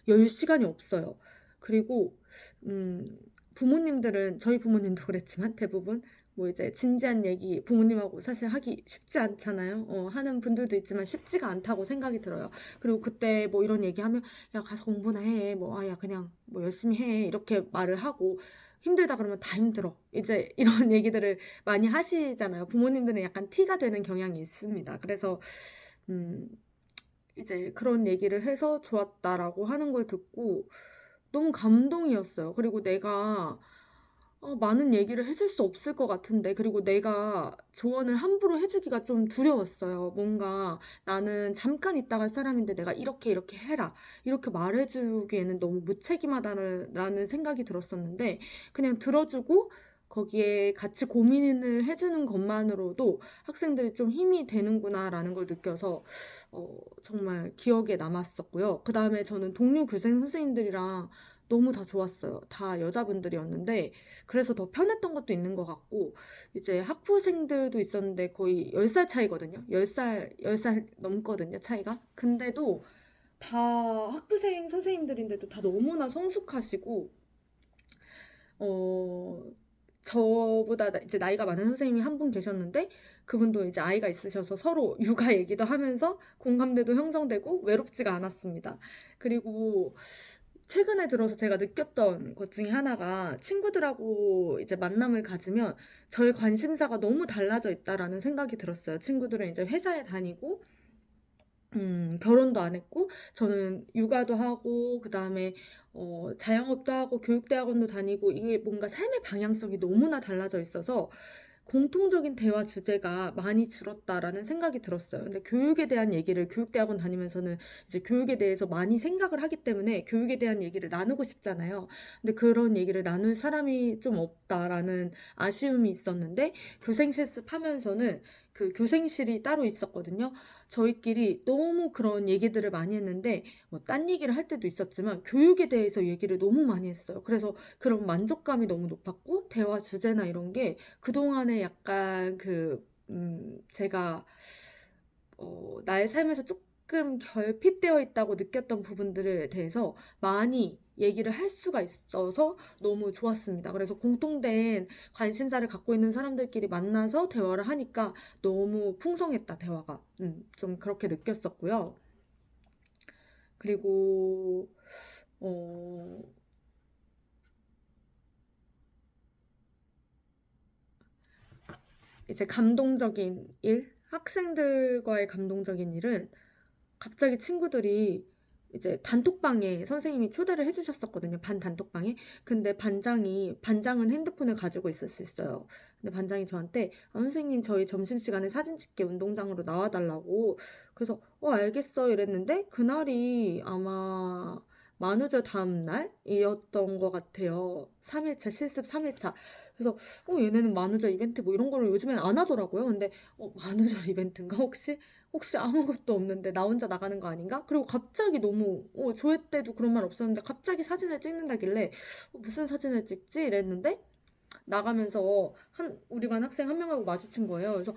여유 시간이 없어요. 그리고 음 부모님들은, 저희 부모님도 그랬지만 대부분 뭐 이제 진지한 얘기 부모님하고 사실 하기 쉽지 않잖아요. 하는 분들도 있지만 쉽지가 않다고 생각이 들어요. 그리고 그때 뭐 이런 얘기하면 "야 가서 공부나 해." 뭐 야 그냥 뭐 "열심히 해." 이렇게 말을 하고, 힘들다 그러면 "다 힘들어." 이제 이런 얘기들을 많이 하시잖아요. 부모님들은 약간 티가 되는 경향이 있습니다. 그래서 음 이제 그런 얘기를 해서 "좋았다."라고 하는 걸 듣고 너무 감동이었어요. 그리고 내가 많은 얘기를 해줄 수 없을 것 같은데, 그리고 내가 조언을 함부로 해 주기가 좀 두려웠어요. 뭔가 '나는 잠깐 있다 갈 사람인데 내가 이렇게 이렇게 해라.' 이렇게 말해 주기에는 너무 무책임하다는 생각이 들었었는데, 그냥 들어 주고 거기에 같이 고민을 해 주는 것만으로도 '학생들이 좀 힘이 되는구나.'라는 걸 느껴서 정말 기억에 남았었고요. 그다음에 저는 동료 교생 선생님들이랑 너무 다 좋았어요. 다 여자분들이었는데 그래서 더 편했던 것도 있는 것 같고, 이제 학부생들도 있었는데 거의 10살 차이거든요. 10살 넘거든요, 차이가. 근데도 다 학부생 선생님들인데도 다 너무나 성숙하시고, 어 저보다 이제 나이가 많은 선생님이 한 분 계셨는데, 그분도 이제 아이가 있으셔서 서로 육아 얘기도 하면서 공감대도 형성되고 외롭지가 않았습니다. 그리고 최근에 들어서 제가 느꼈던 것 중에 하나가, 친구들하고 이제 만남을 가지면 저의 관심사가 너무 달라져 있다라는 생각이 들었어요. 친구들은 이제 회사에 다니고 결혼도 안 했고, 저는 육아도 하고 그다음에 자영업도 하고 교육대학원도 다니고, 이게 뭔가 삶의 방향성이 너무나 달라져 있어서 공통적인 대화 주제가 많이 줄었다라는 생각이 들었어요. 근데 교육에 대한 얘기를 교육대학원 다니면서는 이제 교육에 대해서 많이 생각을 하기 때문에 교육에 대한 얘기를 나누고 싶잖아요. 근데 그런 얘기를 나눌 사람이 좀 없다라는 아쉬움이 있었는데, 교생 실습하면서는 그 교생실이 따로 있었거든요. 저희끼리 너무 그런 얘기들을 많이 했는데 뭐 딴 얘기를 할 때도 있었지만 교육에 대해서 얘기를 너무 많이 했어요. 그래서 그런 만족감이 너무 높았고 대화 주제나 이런 게 그동안에 약간 제가 나의 삶에서 조금 결핍되어 있다고 느꼈던 부분들에 대해서 많이 얘기를 할 수가 있어서 너무 좋았습니다. 그래서 공통된 관심사를 갖고 있는 사람들끼리 만나서 대화를 하니까 너무 풍성했다, 대화가. 좀 그렇게 느꼈었고요. 그리고, 어, 이제 감동적인 일? 학생들과의 감동적인 일은 갑자기 친구들이 이제 단톡방에 선생님이 초대를 해주셨었거든요. 반 단톡방에. 근데 반장은 핸드폰을 가지고 있을 수 있어요. 근데 반장이 저한테 선생님 저희 점심시간에 사진 찍게 운동장으로 나와달라고. 그래서 알겠어 이랬는데 그날이 아마 만우절 다음 날이었던 것 같아요. 3회차 실습 3회차. 그래서 얘네는 만우절 이벤트 뭐 이런 거를 요즘엔 안 하더라고요. 근데 만우절 이벤트인가 혹시 아무것도 없는데 나 혼자 나가는 거 아닌가? 그리고 갑자기 너무 조회 때도 그런 말 없었는데 갑자기 사진을 찍는다길래 무슨 사진을 찍지? 이랬는데 나가면서 우리 반 학생 한 명하고 마주친 거예요. 그래서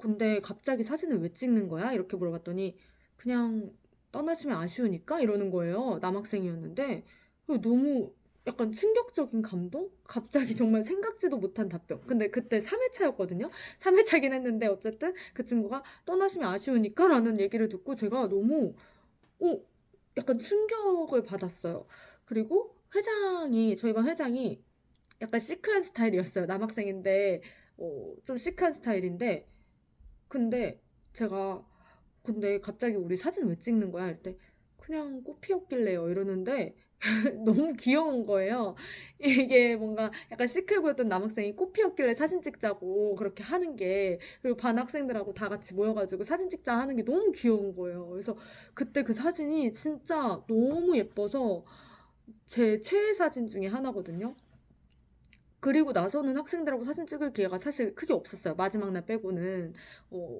근데 갑자기 사진을 왜 찍는 거야? 이렇게 물어봤더니 그냥 떠나시면 아쉬우니까 이러는 거예요. 남학생이었는데 너무 약간 충격적인 감동? 갑자기 정말 생각지도 못한 답변. 근데 그때 3회차였거든요. 3회차긴 했는데 어쨌든 그 친구가 떠나시면 아쉬우니까 라는 얘기를 듣고 제가 너무 어, 약간 충격을 받았어요. 그리고 저희 반 회장이 약간 시크한 스타일이었어요. 남학생인데 좀 시크한 스타일인데 근데 제가 근데 갑자기 우리 사진 왜 찍는 거야? 이때 그냥 꽃 피었길래요 이러는데 너무 귀여운 거예요. 이게 뭔가 약간 시크해 보였던 남학생이 꽃 피었길래 사진 찍자고 그렇게 하는 게 그리고 반 학생들하고 다 같이 모여가지고 사진 찍자 하는 게 너무 귀여운 거예요. 그래서 그때 그 사진이 진짜 너무 예뻐서 제 최애 사진 중에 하나거든요. 그리고 나서는 학생들하고 사진 찍을 기회가 사실 크게 없었어요. 마지막 날 빼고는.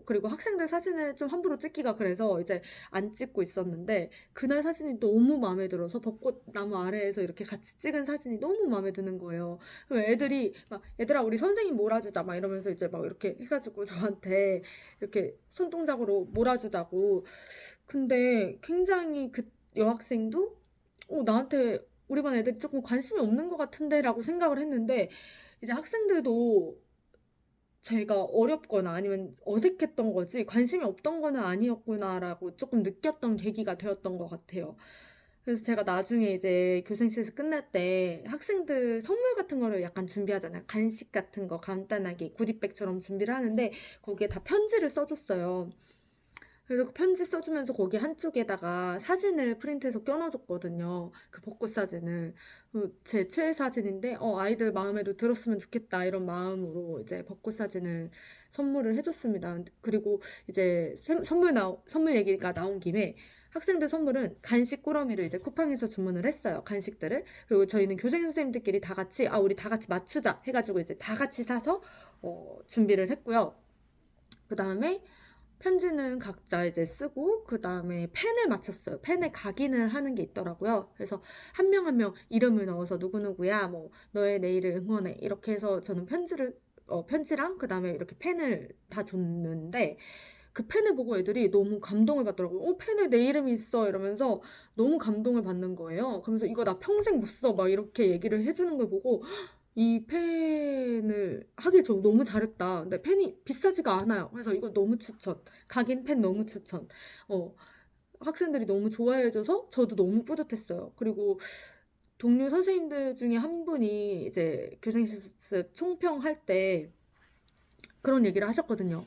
그리고 학생들 사진을 좀 함부로 찍기가 그래서 이제 안 찍고 있었는데, 그날 사진이 너무 마음에 들어서 벚꽃나무 아래에서 이렇게 같이 찍은 사진이 너무 마음에 드는 거예요. 그리고 애들이 막, 얘들아, 우리 선생님 몰아주자. 막 이러면서 이제 막 이렇게 해가지고 저한테 이렇게 손동작으로 몰아주자고. 근데 굉장히 그 여학생도 나한테 우리 반 애들이 조금 관심이 없는 것 같은데라고 생각을 했는데 이제 학생들도 제가 어렵거나 아니면 어색했던 거지 관심이 없던 거는 아니었구나라고 조금 느꼈던 계기가 되었던 것 같아요. 그래서 제가 나중에 이제 교생실에서 끝날 때 학생들 선물 같은 거를 약간 준비하잖아요. 간식 같은 거 간단하게 구디백처럼 준비를 하는데 거기에 다 편지를 써줬어요. 그래서 그 편지 써주면서 거기 한쪽에다가 사진을 프린트해서 껴넣어줬거든요. 그 벚꽃 사진을. 제 최애 사진인데, 아이들 마음에도 들었으면 좋겠다. 이런 마음으로 이제 벚꽃 사진을 선물을 해줬습니다. 그리고 이제 선물 얘기가 나온 김에 학생들 선물은 간식 꾸러미를 이제 쿠팡에서 주문을 했어요. 간식들을. 그리고 저희는 교생 선생님들끼리 다 같이, 우리 다 같이 맞추자. 해가지고 이제 다 같이 사서, 준비를 했고요. 그 다음에 편지는 각자 이제 쓰고 그 다음에 펜을 맞췄어요. 펜에 각인을 하는 게 있더라고요. 그래서 한 명 한 명 이름을 넣어서 누구누구야 뭐 너의 내일을 응원해 이렇게 해서 저는 편지랑 그 다음에 이렇게 펜을 다 줬는데 그 펜을 보고 애들이 너무 감동을 받더라고요. 펜에 내 이름이 있어 이러면서 너무 감동을 받는 거예요. 그러면서 이거 나 평생 못 써 막 이렇게 얘기를 해주는 걸 보고 이 펜을 하길 저 너무 잘했다. 근데 펜이 비싸지가 않아요. 그래서 이거 너무 추천. 각인 펜 너무 추천. 어, 학생들이 너무 좋아해줘서 저도 너무 뿌듯했어요. 그리고 동료 선생님들 중에 한 분이 이제 교생실습 총평할 때 그런 얘기를 하셨거든요.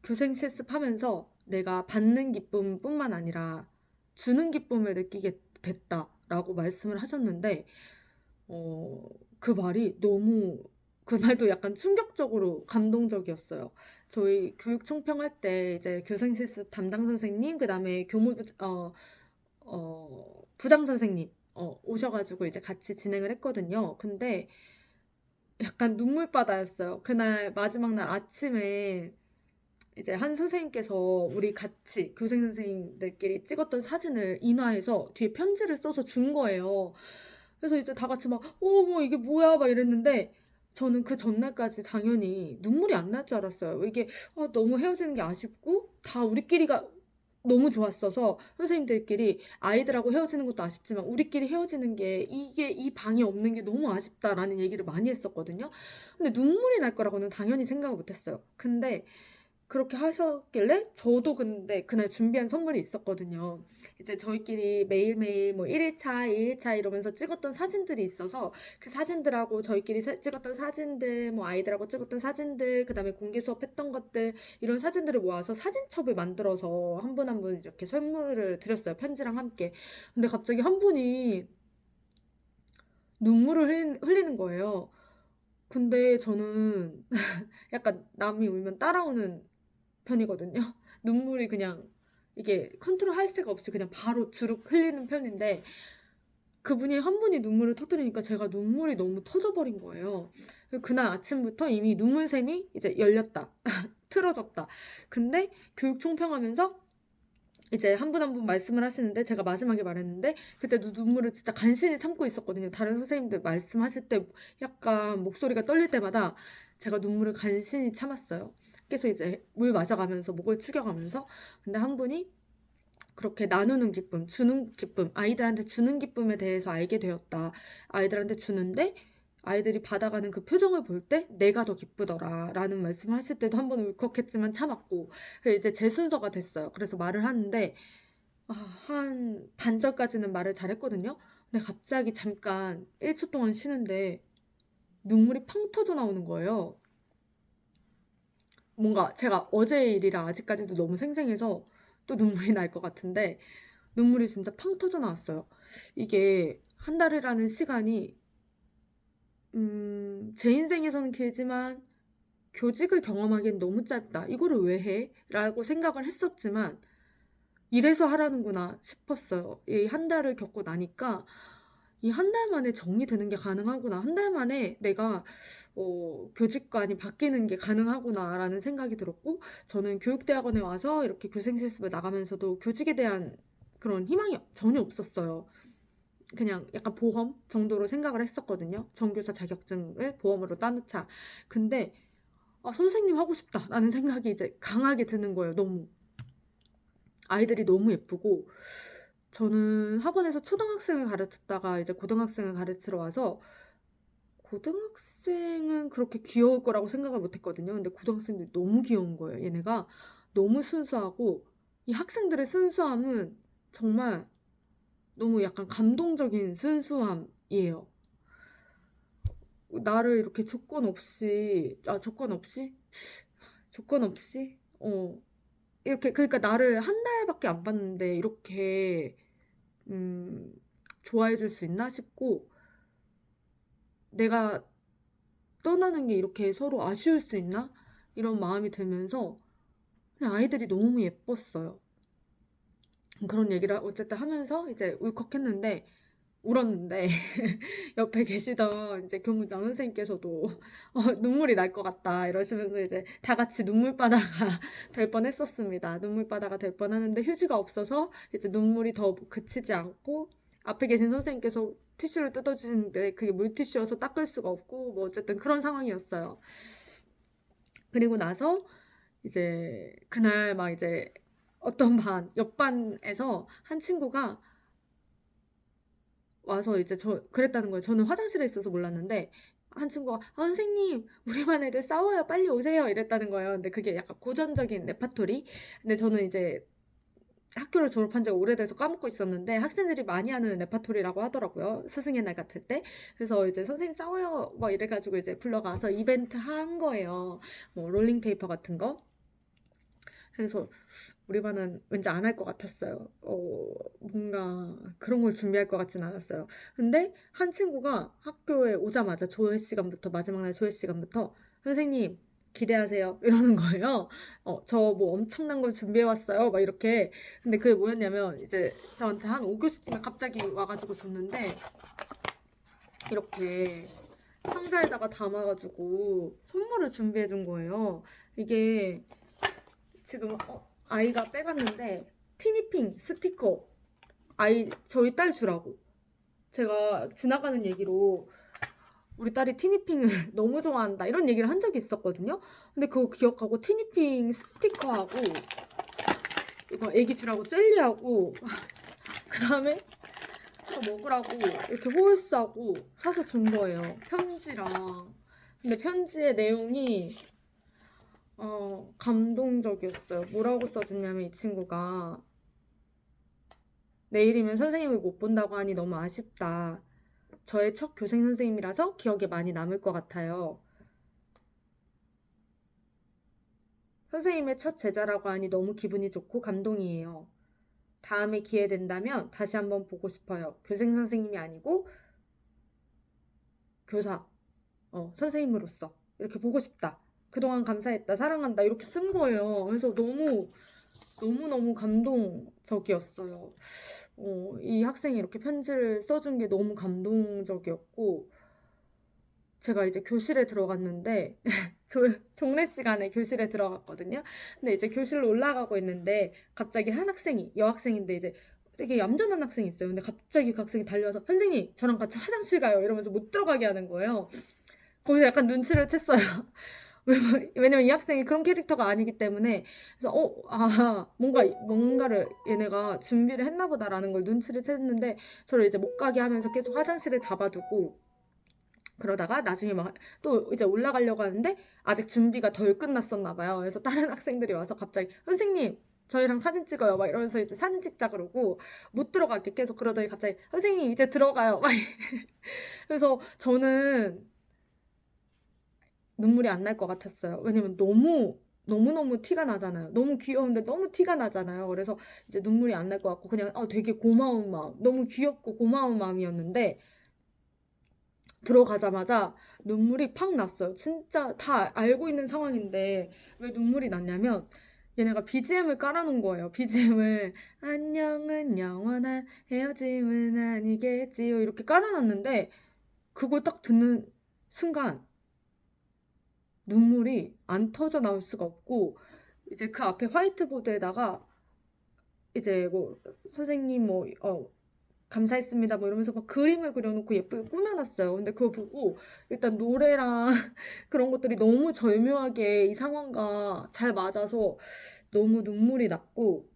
교생실습하면서 내가 받는 기쁨뿐만 아니라 주는 기쁨을 느끼게 됐다라고 말씀을 하셨는데 그 말이 너무, 그 말도 약간 충격적으로 감동적이었어요. 저희 교육 총평할 때 이제 교생실습 담당 선생님, 그 다음에 부장 선생님, 오셔가지고 이제 같이 진행을 했거든요. 근데 약간 눈물바다였어요. 그날 마지막 날 아침에 이제 한 선생님께서 우리 같이 교생 선생님들끼리 찍었던 사진을 인화해서 뒤에 편지를 써서 준 거예요. 그래서 이제 다 같이 막, 뭐 이게 뭐야? 막 이랬는데, 저는 그 전날까지 당연히 눈물이 안 날 줄 알았어요. 이게 너무 헤어지는 게 아쉽고, 다 우리끼리가 너무 좋았어서 선생님들끼리 아이들하고 헤어지는 것도 아쉽지만 우리끼리 헤어지는 게 이게 이 방이 없는 게 너무 아쉽다라는 얘기를 많이 했었거든요. 근데 눈물이 날 거라고는 당연히 생각을 못 했어요. 근데 그렇게 하셨길래 저도 근데 그날 준비한 선물이 있었거든요. 이제 저희끼리 매일매일 뭐 1일차, 2일차 이러면서 찍었던 사진들이 있어서 그 사진들하고 저희끼리 찍었던 사진들, 뭐 아이들하고 찍었던 사진들, 그다음에 공개 수업했던 것들 이런 사진들을 모아서 사진첩을 만들어서 한 분 한 분 이렇게 선물을 드렸어요. 편지랑 함께. 근데 갑자기 한 분이 눈물을 흘리는 거예요. 근데 저는 약간 남이 울면 따라오는 편이거든요. 눈물이 그냥 이게 컨트롤 할 새가 없이 그냥 바로 주룩 흘리는 편인데 그분이 한 분이 눈물을 터뜨리니까 제가 눈물이 너무 터져버린 거예요. 그날 아침부터 이미 눈물샘이 이제 열렸다. 틀어졌다. 근데 교육 총평하면서 이제 한 분 한 분 말씀을 하시는데 제가 마지막에 말했는데 그때도 눈물을 진짜 간신히 참고 있었거든요. 다른 선생님들 말씀하실 때 약간 목소리가 떨릴 때마다 제가 눈물을 간신히 참았어요. 계속 이제 물 마셔가면서 목을 축여가면서 근데 한 분이 그렇게 나누는 기쁨, 주는 기쁨, 아이들한테 주는 기쁨에 대해서 알게 되었다. 아이들한테 주는데 아이들이 받아가는 그 표정을 볼 때 내가 더 기쁘더라 라는 말씀을 하실 때도 한 번 울컥했지만 참았고 이제 제 순서가 됐어요. 그래서 말을 하는데 한 반절까지는 말을 잘했거든요. 근데 갑자기 잠깐 1초 동안 쉬는데 눈물이 팡 터져 나오는 거예요. 뭔가 제가 어제 일이라 아직까지도 너무 생생해서 또 눈물이 날 것 같은데 눈물이 진짜 팡 터져 나왔어요. 이게 한 달이라는 시간이 제 인생에서는 길지만 교직을 경험하기엔 너무 짧다. 이거를 왜 해? 라고 생각을 했었지만 이래서 하라는구나 싶었어요. 이 한 달을 겪고 나니까 이 한 달 만에 정리되는 게 가능하구나. 한 달 만에 내가 교직관이 바뀌는 게 가능하구나라는 생각이 들었고 저는 교육대학원에 와서 이렇게 교생실습을 나가면서도 교직에 대한 그런 희망이 전혀 없었어요. 그냥 약간 보험 정도로 생각을 했었거든요. 정교사 자격증을 보험으로 따놓자. 근데 선생님 하고 싶다라는 생각이 이제 강하게 드는 거예요. 너무. 아이들이 너무 예쁘고 저는 학원에서 초등학생을 가르쳤다가 이제 고등학생을 가르치러 와서 고등학생은 그렇게 귀여울 거라고 생각을 못 했거든요. 근데 고등학생들이 너무 귀여운 거예요. 얘네가 너무 순수하고 이 학생들의 순수함은 정말 너무 약간 감동적인 순수함이에요. 나를 이렇게 조건 없이 이렇게 그러니까 나를 한 달밖에 안 봤는데 이렇게 음, 좋아해 줄 수 있나 싶고 내가 떠나는 게 이렇게 서로 아쉬울 수 있나 이런 마음이 들면서 그냥 아이들이 너무 예뻤어요. 그런 얘기를 어쨌든 하면서 이제 울컥했는데 울었는데 옆에 계시던 이제 교무장 선생님께서도 눈물이 날 것 같다 이러시면서 이제 다 같이 눈물바다가 될 뻔했었습니다. 눈물바다가 될 뻔하는데 휴지가 없어서 이제 눈물이 더 그치지 않고 앞에 계신 선생님께서 티슈를 뜯어주시는데 그게 물티슈여서 닦을 수가 없고 뭐 어쨌든 그런 상황이었어요. 그리고 나서 이제 그날 막 이제 어떤 옆반에서 한 친구가 와서 이제 그랬다는 거예요. 저는 화장실에 있어서 몰랐는데 한 친구가 선생님 우리 반 애들 싸워요 빨리 오세요 이랬다는 거예요. 근데 그게 약간 고전적인 레파토리. 근데 저는 이제 학교를 졸업한 지가 오래돼서 까먹고 있었는데 학생들이 많이 하는 레파토리라고 하더라고요. 스승의 날 같을 때. 그래서 이제 선생님 싸워요 막 이래가지고 이제 불러가서 이벤트 한 거예요. 뭐 롤링페이퍼 같은 거. 그래서 우리 반은 왠지 안 할 것 같았어요. 뭔가 그런 걸 준비할 것 같진 않았어요. 근데 한 친구가 학교에 오자마자 조회 시간부터 마지막 날 조회 시간부터 선생님 기대하세요 이러는 거예요. 저 뭐 엄청난 걸 준비해 왔어요. 막 이렇게. 근데 그게 뭐였냐면 이제 저한테 한 5교시쯤에 갑자기 와가지고 줬는데 이렇게 상자에다가 담아가지고 선물을 준비해 준 거예요. 이게 지금 아이가 빼갔는데 티니핑 스티커 저희 딸 주라고 제가 지나가는 얘기로 우리 딸이 티니핑을 너무 좋아한다 이런 얘기를 한 적이 있었거든요. 근데 그거 기억하고 티니핑 스티커하고 이거 애기 주라고 젤리하고 그 다음에 저 먹으라고 이렇게 홀스하고 사서 준 거예요. 편지랑. 근데 편지의 내용이 감동적이었어요. 뭐라고 써줬냐면 이 친구가 내일이면 선생님을 못 본다고 하니 너무 아쉽다. 저의 첫 교생 선생님이라서 기억에 많이 남을 것 같아요. 선생님의 첫 제자라고 하니 너무 기분이 좋고 감동이에요. 다음에 기회 된다면 다시 한번 보고 싶어요. 교생 선생님이 아니고 교사, 선생님으로서 이렇게 보고 싶다. 그동안 감사했다, 사랑한다 이렇게 쓴 거예요. 그래서 너무너무 감동적이었어요. 이 학생이 이렇게 편지를 써준 게 너무 감동적이었고 제가 이제 교실에 들어갔는데 종례 시간에 교실에 들어갔거든요. 근데 이제 교실로 올라가고 있는데 갑자기 한 학생이 여학생인데 이제 되게 얌전한 학생이 있어요. 근데 갑자기 그 학생이 달려와서 선생님 저랑 같이 화장실 가요 이러면서 못 들어가게 하는 거예요. 거기서 약간 눈치를 챘어요. 왜냐면 이 학생이 그런 캐릭터가 아니기 때문에 그래서 뭔가를 얘네가 준비를 했나 보다라는 걸 눈치를 챘는데 저를 이제 못 가게 하면서 계속 화장실을 잡아두고 그러다가 나중에 막 또 이제 올라가려고 하는데 아직 준비가 덜 끝났었나 봐요. 그래서 다른 학생들이 와서 갑자기 선생님 저희랑 사진 찍어요 막 이러면서 이제 사진 찍자 그러고 못 들어가게 계속 그러더니 갑자기 선생님 이제 들어가요 막 그래서 저는 눈물이 안 날 것 같았어요. 왜냐면 너무너무 티가 나잖아요. 너무 귀여운데 너무 티가 나잖아요. 그래서 이제 눈물이 안 날 것 같고 그냥 되게 고마운 마음, 너무 귀엽고 고마운 마음이었는데 들어가자마자 눈물이 팍 났어요. 진짜 다 알고 있는 상황인데 왜 눈물이 났냐면 얘네가 BGM을 깔아놓은 거예요. BGM을 안녕은 영원한 헤어짐은 아니겠지요 이렇게 깔아놨는데 그걸 딱 듣는 순간 눈물이 안 터져 나올 수가 없고 이제 그 앞에 화이트보드에다가 이제 뭐 선생님 감사했습니다 뭐 이러면서 막 그림을 그려놓고 예쁘게 꾸며놨어요. 근데 그거 보고 일단 노래랑 그런 것들이 너무 절묘하게 이 상황과 잘 맞아서 너무 눈물이 났고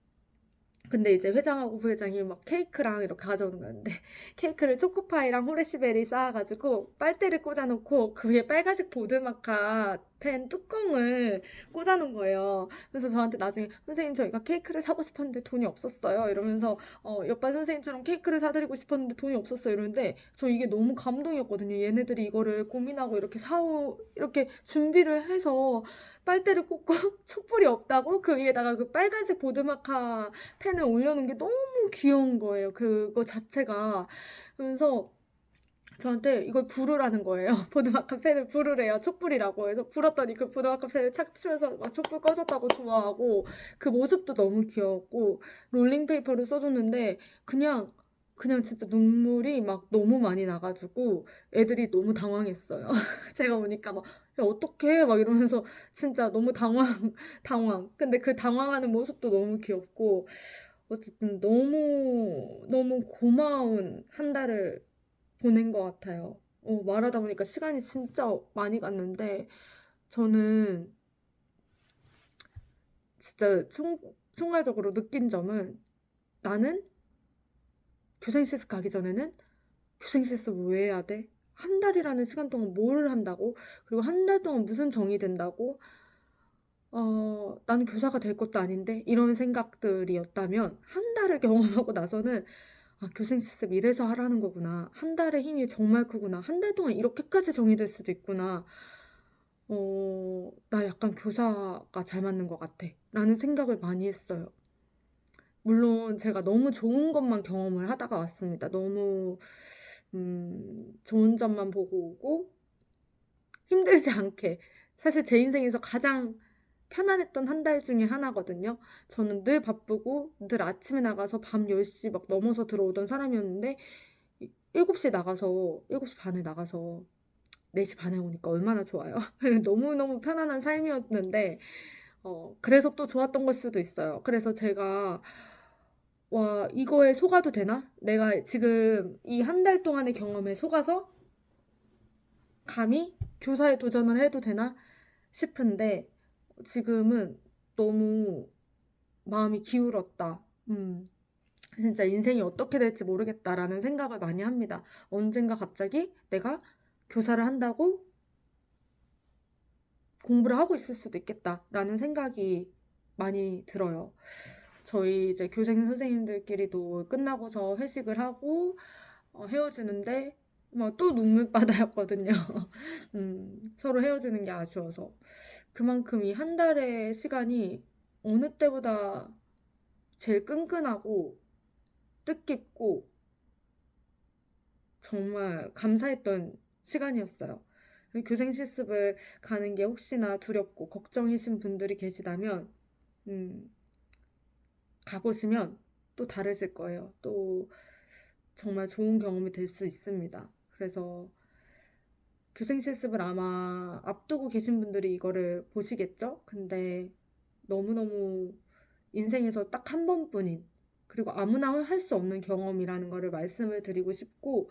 근데 이제 회장하고 부회장이 막 케이크랑 이렇게 가져오는 거였는데 케이크를 초코파이랑 후레시베리 쌓아가지고 빨대를 꽂아놓고 그 위에 빨간색 보드마카 펜 뚜껑을 꽂아놓은 거예요. 그래서 저한테 나중에 선생님 저희가 케이크를 사고 싶었는데 돈이 없었어요 이러면서 옆반 선생님처럼 케이크를 사드리고 싶었는데 돈이 없었어요 이러는데 저 이게 너무 감동이었거든요. 얘네들이 이거를 고민하고 이렇게 준비를 해서 빨대를 꽂고 촛불이 없다고 그 위에다가 그 빨간색 보드마카 펜을 올려놓은 게 너무 귀여운 거예요. 그거 자체가. 그래서 저한테 이걸 부르라는 거예요. 보드마카 펜을 부르래요. 촛불이라고 해서 불었더니 그 보드마카 펜을 착 치면서 막 촛불 꺼졌다고 좋아하고 그 모습도 너무 귀여웠고 롤링페이퍼를 써줬는데 그냥 진짜 눈물이 막 너무 많이 나가지고 애들이 너무 당황했어요. 제가 오니까 막 야, 어떡해 막 이러면서 진짜 너무 당황. 근데 그 당황하는 모습도 너무 귀엽고 어쨌든 너무 고마운 한 달을 보낸 것 같아요. 말하다 보니까 시간이 진짜 많이 갔는데 저는 진짜 총괄적으로 느낀 점은 나는 교생 실습 가기 전에는 교생 실습 왜 해야 돼? 한 달이라는 시간 동안 뭘 한다고? 그리고 한 달 동안 무슨 정이 된다고? 나는 교사가 될 것도 아닌데? 이런 생각들이었다면 한 달을 경험하고 나서는 교생 실습 이래서 하라는 거구나. 한 달의 힘이 정말 크구나. 한 달 동안 이렇게까지 정이 될 수도 있구나. 나 약간 교사가 잘 맞는 것 같아. 라는 생각을 많이 했어요. 물론 제가 너무 좋은 것만 경험을 하다가 왔습니다. 너무 좋은 점만 보고 오고 힘들지 않게 사실 제 인생에서 가장 편안했던 한 달 중에 하나거든요. 저는 늘 바쁘고 늘 아침에 나가서 밤 10시 막 넘어서 들어오던 사람이었는데 7시에 나가서 7시 반에 나가서 4시 반에 오니까 얼마나 좋아요. 너무너무 편안한 삶이었는데 그래서 또 좋았던 걸 수도 있어요. 그래서 제가 와, 이거에 속아도 되나? 내가 지금 이 한 달 동안의 경험에 속아서 감히 교사에 도전을 해도 되나 싶은데 지금은 너무 마음이 기울었다. 진짜 인생이 어떻게 될지 모르겠다라는 생각을 많이 합니다. 언젠가 갑자기 내가 교사를 한다고 공부를 하고 있을 수도 있겠다라는 생각이 많이 들어요. 저희 이제 교생 선생님들끼리도 끝나고서 회식을 하고 헤어지는데 막 또 눈물바다였거든요. 서로 헤어지는 게 아쉬워서. 그만큼 이 한 달의 시간이 어느 때보다 제일 끈끈하고 뜻깊고 정말 감사했던 시간이었어요. 교생 실습을 가는 게 혹시나 두렵고 걱정이신 분들이 계시다면 가보시면 또 다르실 거예요. 또 정말 좋은 경험이 될 수 있습니다. 그래서 교생 실습을 아마 앞두고 계신 분들이 이거를 보시겠죠? 근데 너무너무 인생에서 딱 한 번뿐인 그리고 아무나 할 수 없는 경험이라는 거를 말씀을 드리고 싶고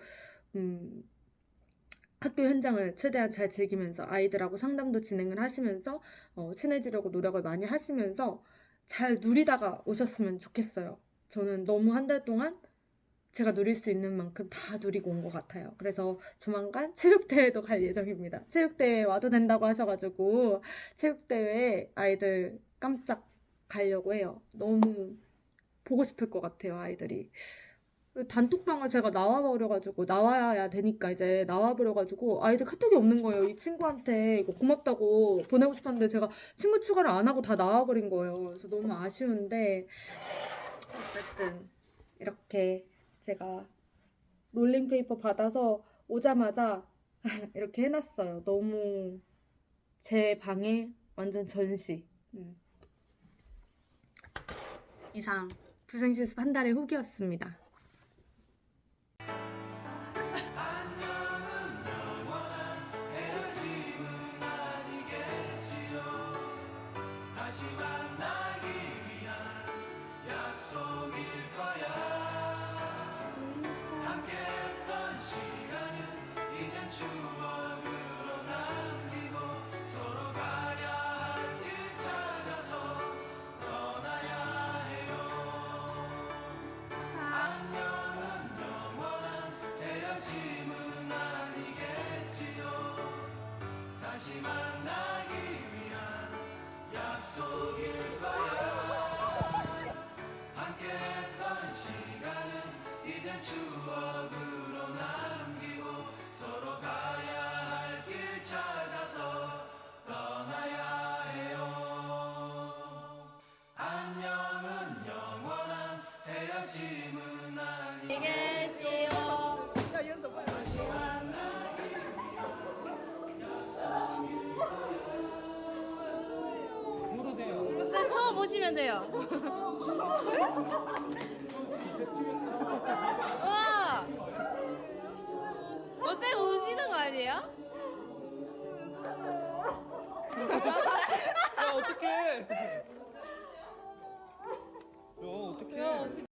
학교 현장을 최대한 잘 즐기면서 아이들하고 상담도 진행을 하시면서 친해지려고 노력을 많이 하시면서 잘 누리다가 오셨으면 좋겠어요. 저는 너무 한 달 동안 제가 누릴 수 있는 만큼 다 누리고 온 것 같아요. 그래서 조만간 체육대회도 갈 예정입니다. 체육대회 와도 된다고 하셔가지고 체육대회에 아이들 깜짝 가려고 해요. 너무 보고 싶을 것 같아요, 아이들이. 단톡방을 제가 나와버려가지고 나와야 되니까 이제 나와버려가지고 아이들 카톡이 없는 거예요. 이 친구한테 이거 고맙다고 보내고 싶었는데 제가 친구 추가를 안 하고 다 나와버린 거예요. 그래서 너무 아쉬운데 어쨌든 이렇게 제가 롤링페이퍼 받아서 오자마자 이렇게 해놨어요. 너무 제 방에 완전 전시. 이상 교생실습 한 달의 후기였습니다. 다시 만나기 위한 약속일 거야. 함께했던 시간은 이젠 추억으로 남기고 서로 가야 할 길 찾아서 떠나야 해요. 안녕은 영원한 헤어짐은 아니겠지요. 다시 만나기 위한 약속일 거야. 함께했던 시간은 이젠 추억으로 남기고 서로 가야 할 길 찾아서 떠나야 해요. 안녕은 영원한 헤어짐은 아니겠지요. 다시 만나기 위한 약속일 거야. 쌤 처음 보시면 돼요. 우와! 쌤 우시는 거 아니에요? 야 어떡해. 야 어떡해.